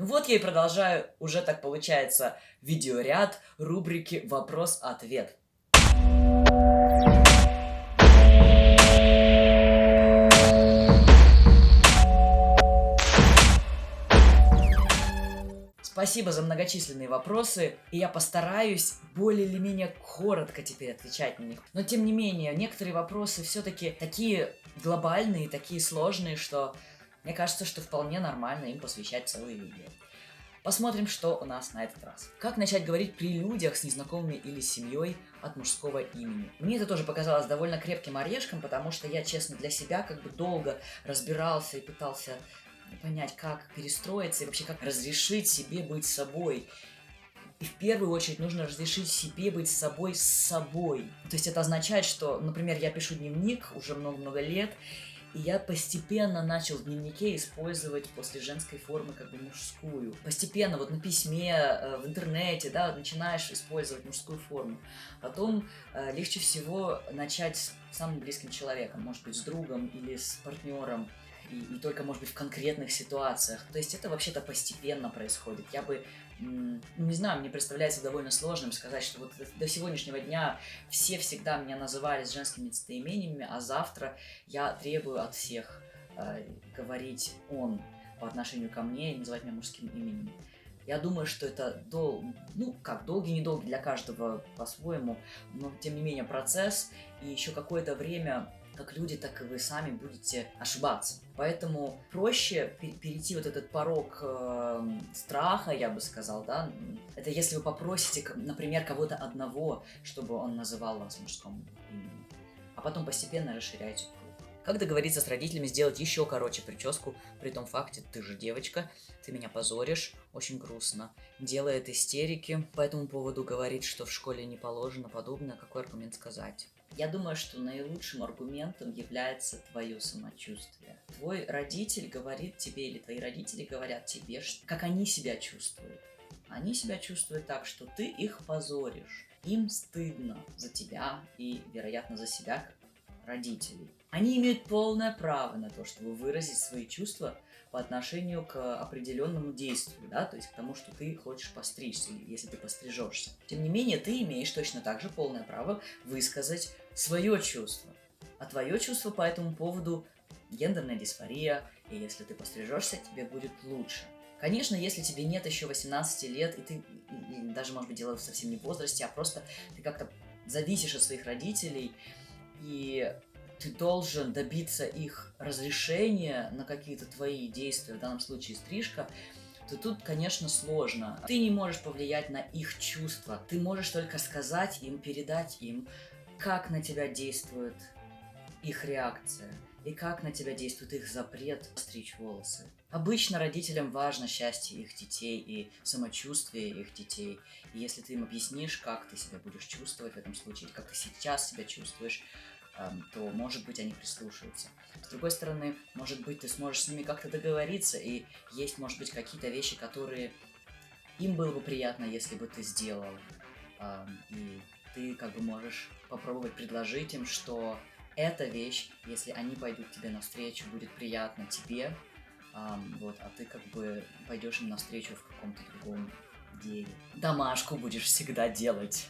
Ну вот я и продолжаю, уже так получается, видеоряд рубрики «Вопрос-ответ». Спасибо за многочисленные вопросы, и я постараюсь более или менее коротко теперь отвечать на них. Но тем не менее, некоторые вопросы все-таки такие глобальные, такие сложные, что мне кажется, что вполне нормально им посвящать целые видео. Посмотрим, что у нас на этот раз. Как начать говорить при людях с незнакомыми или с семьей от мужского имени? Мне это тоже показалось довольно крепким орешком, потому что я, честно, для себя как бы долго разбирался и пытался понять, как перестроиться и вообще как разрешить себе быть собой. И в первую очередь нужно разрешить себе быть собой с собой. То есть это означает, что, например, я пишу дневник уже много-много лет, и я постепенно начал в дневнике использовать после женской формы как бы мужскую. Постепенно вот на письме, в интернете, да, вот начинаешь использовать мужскую форму. Потом легче всего начать с самым близким человеком, может быть, с другом или с партнером. И только, может быть, в конкретных ситуациях. То есть это вообще-то постепенно происходит. Я бы, не знаю, мне представляется довольно сложным сказать, что вот до сегодняшнего дня все всегда меня называли с женскими местоимениями, а завтра я требую от всех говорить «он» по отношению ко мне и называть меня мужским именем. Я думаю, что это долгий-недолгий для каждого по-своему, но тем не менее процесс, и еще какое-то время как люди, так и вы сами будете ошибаться. Поэтому проще перейти вот этот порог страха, я бы сказал, да. Это если вы попросите, например, кого-то одного, чтобы он называл вас мужским именем, а потом постепенно расширяйте круг. Как договориться с родителями сделать еще короче прическу, при том факте, ты же девочка, ты меня позоришь, очень грустно. Делает истерики по этому поводу, говорит, что в школе не положено подобное, какой аргумент сказать? Я думаю, что наилучшим аргументом является твое самочувствие. Твой родитель говорит тебе, или твои родители говорят тебе, как они себя чувствуют. Они себя чувствуют так, что ты их позоришь. Им стыдно за тебя и, вероятно, за себя, как родителей. Они имеют полное право на то, чтобы выразить свои чувства по отношению к определенному действию, да, то есть к тому, что ты хочешь постричься, если ты пострижешься. Тем не менее, ты имеешь точно так же полное право высказать свое чувство. А твое чувство по этому поводу гендерная дисфория, и если ты пострижешься, тебе будет лучше. Конечно, если тебе нет еще 18 лет, и ты, и даже, может быть, дело совсем не в возрасте, а просто ты как-то зависишь от своих родителей, и ты должен добиться их разрешения на какие-то твои действия, в данном случае стрижка, то тут, конечно, сложно. Ты не можешь повлиять на их чувства. Ты можешь только сказать им, передать им, как на тебя действует их реакция и как на тебя действует их запрет стричь волосы. Обычно родителям важно счастье их детей и самочувствие их детей. И если ты им объяснишь, как ты себя будешь чувствовать в этом случае, или как ты сейчас себя чувствуешь, то, может быть, они прислушаются. С другой стороны, может быть, ты сможешь с ними как-то договориться, и есть, может быть, какие-то вещи, которые им было бы приятно, если бы ты сделал. И ты как бы можешь попробовать предложить им, что эта вещь, если они пойдут тебе навстречу, будет приятна тебе, вот, а ты как бы пойдешь им навстречу в каком-то другом деле. Домашку будешь всегда делать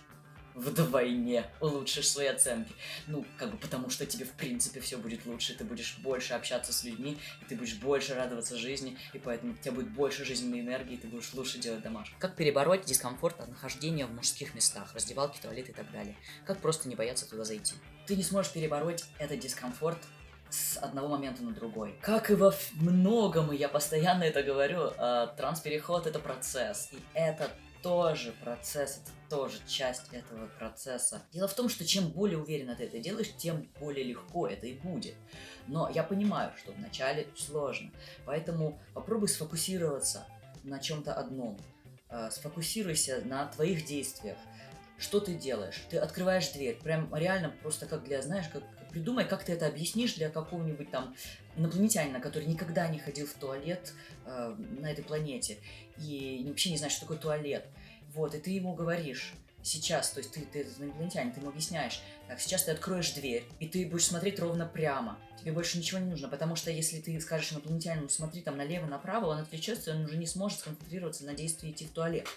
вдвойне, улучшишь свои оценки. Ну, как бы потому, что тебе, в принципе, все будет лучше, ты будешь больше общаться с людьми, и ты будешь больше радоваться жизни, и поэтому у тебя будет больше жизненной энергии, и ты будешь лучше делать домашку. Как перебороть дискомфорт от нахождения в мужских местах, раздевалки, туалеты и так далее? Как просто не бояться туда зайти? Ты не сможешь перебороть этот дискомфорт с одного момента на другой. Как и во многом, и я постоянно это говорю, транспереход — это процесс, и это тоже процесс, это тоже часть этого процесса. Дело в том, что чем более уверенно ты это делаешь, тем более легко это и будет. Но я понимаю, что вначале сложно, поэтому попробуй сфокусироваться на чем-то одном. Сфокусируйся на твоих действиях. Что ты делаешь? Ты открываешь дверь, прям реально просто как для, знаешь, как придумай, как ты это объяснишь для какого-нибудь там инопланетянина, который никогда не ходил в туалет на этой планете и вообще не знает, что такое туалет. Вот, и ты ему говоришь, сейчас, то есть ты инопланетянин, ты ему объясняешь, так, сейчас ты откроешь дверь, и ты будешь смотреть ровно прямо. Тебе больше ничего не нужно, потому что если ты скажешь инопланетянину, смотри там налево, направо, он отвлечется, он уже не сможет сконцентрироваться на действии идти в туалет.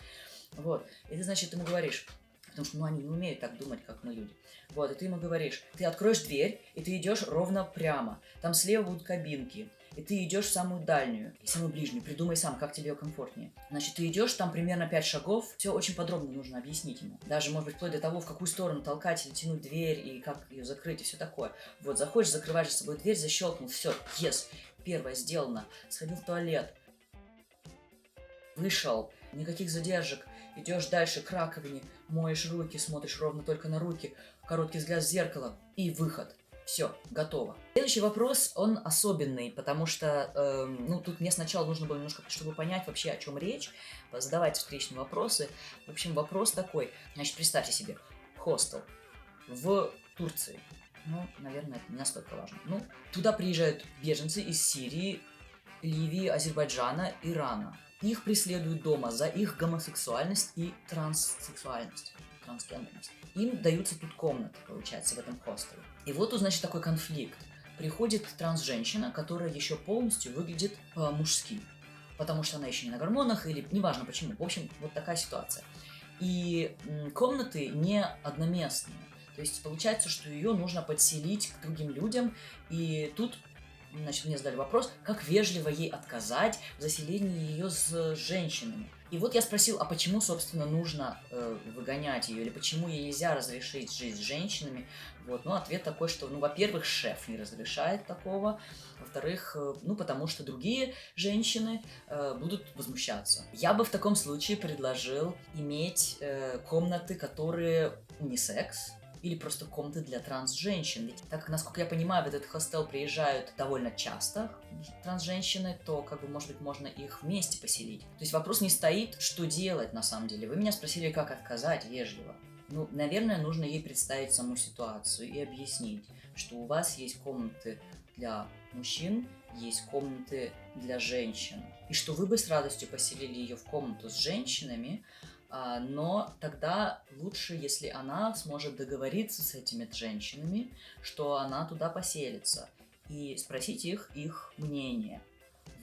Вот. И ты, значит, ему говоришь, потому что, они не умеют так думать, как мы люди. Вот, и ты ему говоришь, ты откроешь дверь, и ты идешь ровно прямо. Там слева будут кабинки. И ты идешь в самую дальнюю и самую ближнюю. Придумай сам, как тебе комфортнее. Значит, ты идешь, там примерно 5 шагов. Все очень подробно нужно объяснить ему. Даже, может быть, вплоть до того, в какую сторону толкать или тянуть дверь, и как ее закрыть, и все такое. Вот, заходишь, закрываешь за собой дверь, защелкнул, все, yes. Первое сделано. Сходил в туалет. Вышел, никаких задержек. Идешь дальше к раковине, моешь руки, смотришь ровно только на руки, короткий взгляд в зеркало и выход. Все, готово. Следующий вопрос, он особенный, потому что, тут мне сначала нужно было немножко, чтобы понять вообще, о чем речь, задавать встречные вопросы. В общем, вопрос такой. Значит, представьте себе, хостел в Турции. Наверное, это не настолько важно. Туда приезжают беженцы из Сирии, Ливии, Азербайджана, Ирана. Их преследуют дома за их гомосексуальность и транссексуальность, трансгендерность. Им даются тут комнаты, получается, в этом хостеле. И вот, значит, такой конфликт. Приходит транс-женщина, которая еще полностью выглядит по-мужски, потому что она еще не на гормонах или неважно почему. В общем, вот такая ситуация. И комнаты не одноместные. То есть получается, что ее нужно подселить к другим людям, и тут, значит, мне задали вопрос, как вежливо ей отказать в заселении ее с женщинами. И вот я спросил, а почему, собственно, нужно выгонять ее, или почему ей нельзя разрешить жить с женщинами? Вот, ответ такой, что, во-первых, шеф не разрешает такого, во-вторых, потому что другие женщины будут возмущаться. Я бы в таком случае предложил иметь комнаты, которые унисекс, или просто комнаты для транс-женщин. Ведь так как, насколько я понимаю, в этот хостел приезжают довольно часто транс-женщины, то, может быть, можно их вместе поселить. То есть вопрос не стоит, что делать на самом деле. Вы меня спросили, как отказать вежливо. Наверное, нужно ей представить саму ситуацию и объяснить, что у вас есть комнаты для мужчин, есть комнаты для женщин. И что вы бы с радостью поселили ее в комнату с женщинами, но тогда лучше, если она сможет договориться с этими женщинами, что она туда поселится, и спросить их мнение.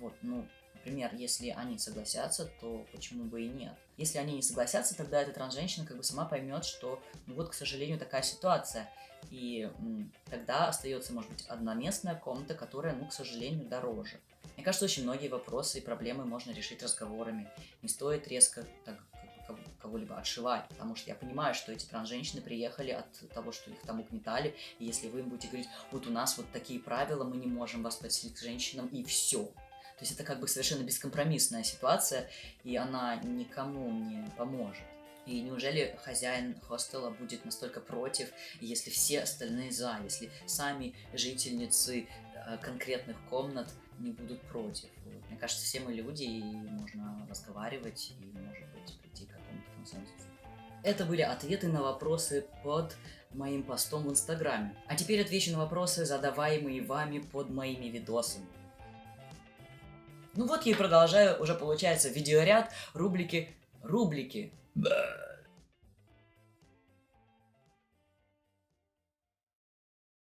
Вот, например, если они согласятся, то почему бы и нет? Если они не согласятся, тогда эта транс-женщина сама поймет, что, к сожалению, такая ситуация. И тогда остается, может быть, одноместная комната, которая, к сожалению, дороже. Мне кажется, очень многие вопросы и проблемы можно решить разговорами. Не стоит резко кого-либо отшивать, потому что я понимаю, что эти транс-женщины приехали от того, что их там угнетали, и если вы им будете говорить, вот у нас вот такие правила, мы не можем вас подселить к женщинам, и все. То есть это совершенно бескомпромиссная ситуация, и она никому не поможет. И неужели хозяин хостела будет настолько против, если все остальные за, если сами жительницы конкретных комнат не будут против? Вот. Мне кажется, все мы люди, и можно разговаривать, и, может быть, прийти к какому-то консенсусу. Это были ответы на вопросы под моим постом в Инстаграме. А теперь отвечу на вопросы, задаваемые вами под моими видосами. Я и продолжаю, уже получается, видеоряд рубрики.